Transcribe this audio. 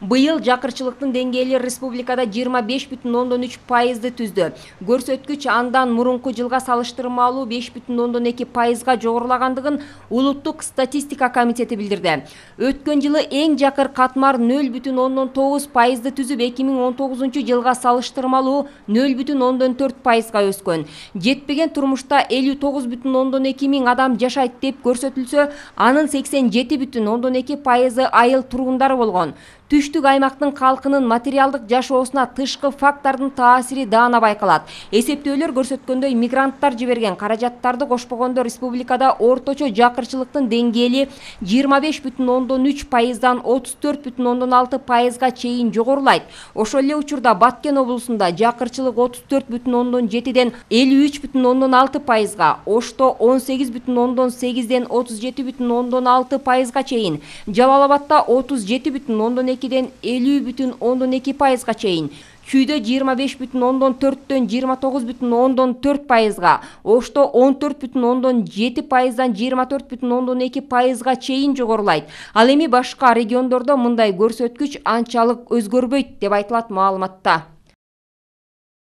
Быйыл жакырчылыктын деңгээли республикада 25,3%ды түздү. Көрсөткүч андан мурунку жылга салыштырмалуу 5,2%га жогорулагандыгын Улуттук статистика комитети билдирди. Өткөн жылы эң жакыр катмар 0,9%ды түзүп, 2019 жылга салыштырмалуу 0,4%га өскөн. Жетпеген турмушта 59,2 миң адам жашайт деп көрсөтүлсө, анын 87,2%ы айыл тургундары болгон. Түштүк аймактын калкынын материалдык жашоосуна тышкы фактордун таасири даана байкалат. Эсептөөлөр көрсөткөндөй, мигранттар жиберген каражаттарды кошпогондо республикада орточо жакырчылыктын деңгээли 25,3%дан 34,6%га чейин жогорулайт. Ошол эле учурда Баткен облусунда жакырчылык 34,7ден 53,6%га, Ошто 18,8ден 37,6%га чейин, Жалал-Абадта 37,2ден 50,2%га чейин, Чүйдө 25,4дөн 29,4%га, Ошто 14,7%дан 24,2%га чейин жогорулайт. Ал эми башка региондордо мындай көрсөткүч анчалык өзгөрбөйт деп айтылат маалыматта.